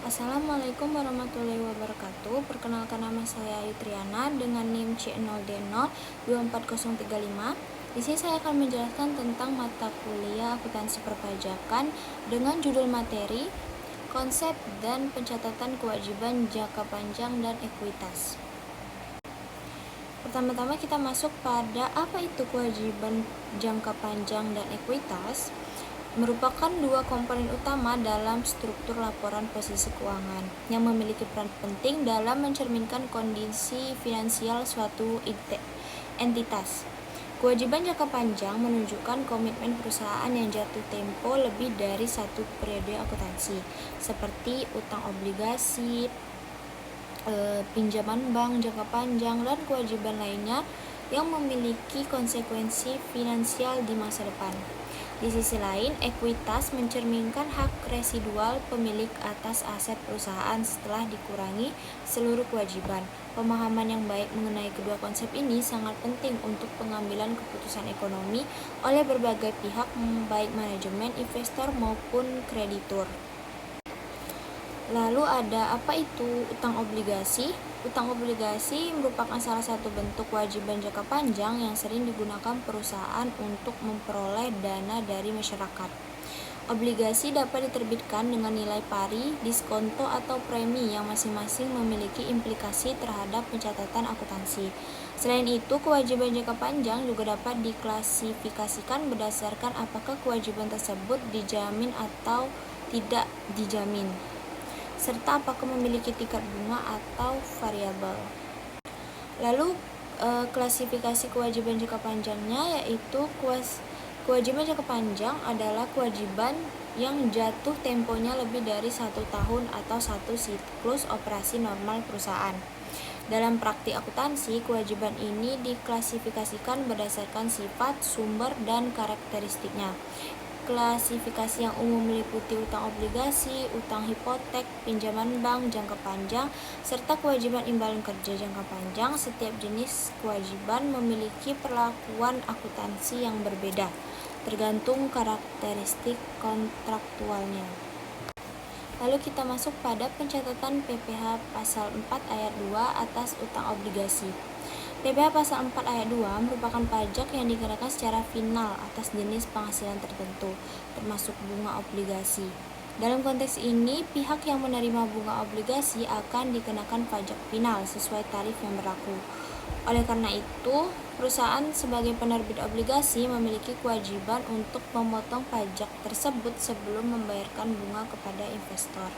Assalamualaikum warahmatullahi wabarakatuh. Perkenalkan, nama saya Ayu Triana dengan NIM C0D024035. Di sini saya akan menjelaskan tentang mata kuliah akuntansi perpajakan dengan judul materi konsep dan pencatatan kewajiban jangka panjang dan ekuitas. Pertama-tama kita masuk pada apa itu kewajiban jangka panjang dan ekuitas. Merupakan dua komponen utama dalam struktur laporan posisi keuangan yang memiliki peran penting dalam mencerminkan kondisi finansial suatu entitas. Kewajiban jangka panjang menunjukkan komitmen perusahaan yang jatuh tempo lebih dari satu periode akuntansi, seperti utang obligasi, pinjaman bank jangka panjang, dan kewajiban lainnya yang memiliki konsekuensi finansial di masa depan. Di sisi lain, ekuitas mencerminkan hak residual pemilik atas aset perusahaan setelah dikurangi seluruh kewajiban. Pemahaman yang baik mengenai kedua konsep ini sangat penting untuk pengambilan keputusan ekonomi oleh berbagai pihak, baik manajemen, investor, maupun kreditur. Lalu ada apa itu utang obligasi? Utang obligasi merupakan salah satu bentuk kewajiban jangka panjang yang sering digunakan perusahaan untuk memperoleh dana dari masyarakat. Obligasi dapat diterbitkan dengan nilai pari, diskonto, atau premi yang masing-masing memiliki implikasi terhadap pencatatan akuntansi. Selain itu, kewajiban jangka panjang juga dapat diklasifikasikan berdasarkan apakah kewajiban tersebut dijamin atau tidak dijamin, serta apakah memiliki tingkat bunga atau variabel. Lalu klasifikasi kewajiban jangka panjangnya yaitu kewajiban jangka panjang adalah kewajiban yang jatuh temponya lebih dari 1 tahun atau satu siklus operasi normal perusahaan. Dalam praktik akuntansi, kewajiban ini diklasifikasikan berdasarkan sifat, sumber, dan karakteristiknya. Klasifikasi yang umum meliputi utang obligasi, utang hipotek, pinjaman bank jangka panjang, serta kewajiban imbalan kerja jangka panjang. Setiap jenis kewajiban memiliki perlakuan akuntansi yang berbeda, tergantung karakteristik kontraktualnya. Lalu kita masuk pada pencatatan PPh pasal 4 ayat 2 atas utang obligasi. PPh pasal 4 ayat 2 merupakan pajak yang dikenakan secara final atas jenis penghasilan tertentu, termasuk bunga obligasi. Dalam konteks ini, pihak yang menerima bunga obligasi akan dikenakan pajak final sesuai tarif yang berlaku. Oleh karena itu, perusahaan sebagai penerbit obligasi memiliki kewajiban untuk memotong pajak tersebut sebelum membayarkan bunga kepada investor.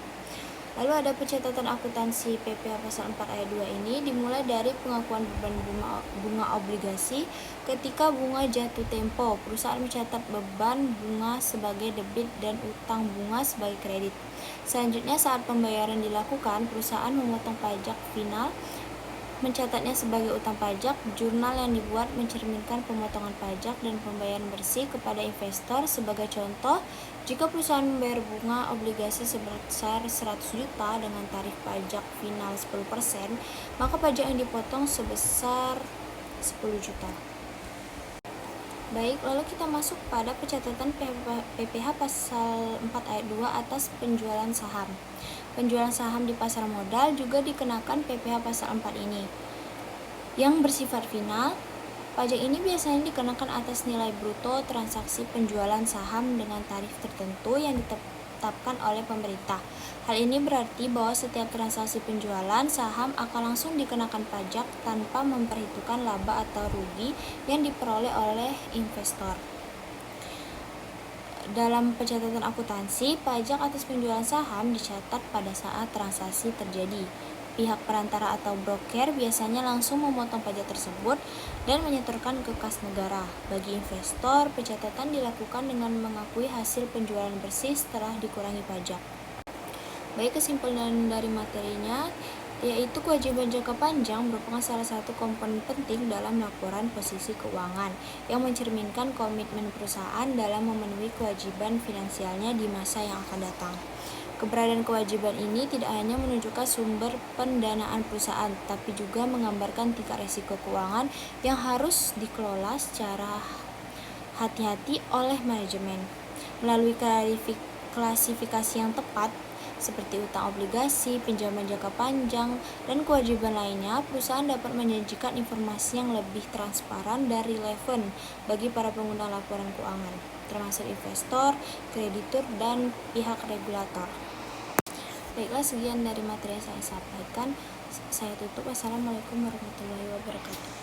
Lalu ada pencatatan akuntansi PPh pasal 4 ayat 2 ini dimulai dari pengakuan beban bunga obligasi. Ketika bunga jatuh tempo, perusahaan mencatat beban bunga sebagai debit dan utang bunga sebagai kredit. Selanjutnya, saat pembayaran dilakukan, perusahaan memotong pajak final, mencatatnya sebagai utang pajak. Jurnal yang dibuat mencerminkan pemotongan pajak dan pembayaran bersih kepada investor. Sebagai contoh, jika perusahaan membayar bunga obligasi sebesar 100 juta dengan tarif pajak final 10%, maka pajak yang dipotong sebesar 10 juta. Baik, lalu kita masuk pada pencatatan PPh pasal 4 ayat 2 atas penjualan saham. Penjualan saham di pasar modal juga dikenakan PPh pasal 4 ini, yang bersifat final. Pajak ini biasanya dikenakan atas nilai bruto transaksi penjualan saham dengan tarif tertentu yang ditetapkan oleh pemerintah. Hal ini berarti bahwa setiap transaksi penjualan saham akan langsung dikenakan pajak tanpa memperhitungkan laba atau rugi yang diperoleh oleh investor. Dalam pencatatan akuntansi, pajak atas penjualan saham dicatat pada saat transaksi terjadi. Pihak perantara atau broker biasanya langsung memotong pajak tersebut dan menyetorkan ke kas negara. Bagi investor, pencatatan dilakukan dengan mengakui hasil penjualan bersih setelah dikurangi pajak. Baik, kesimpulan dari materinya yaitu kewajiban jangka panjang merupakan salah satu komponen penting dalam laporan posisi keuangan yang mencerminkan komitmen perusahaan dalam memenuhi kewajiban finansialnya di masa yang akan datang. Keberadaan kewajiban ini tidak hanya menunjukkan sumber pendanaan perusahaan, tapi juga menggambarkan tingkat risiko keuangan yang harus dikelola secara hati-hati oleh manajemen. Melalui klasifikasi yang tepat, seperti utang obligasi, pinjaman jangka panjang, dan kewajiban lainnya, perusahaan dapat menyajikan informasi yang lebih transparan dan relevan bagi para pengguna laporan keuangan, termasuk investor, kreditur, dan pihak regulator. Baiklah, sekian dari materi yang saya sampaikan. Saya tutup. Wassalamualaikum warahmatullahi wabarakatuh.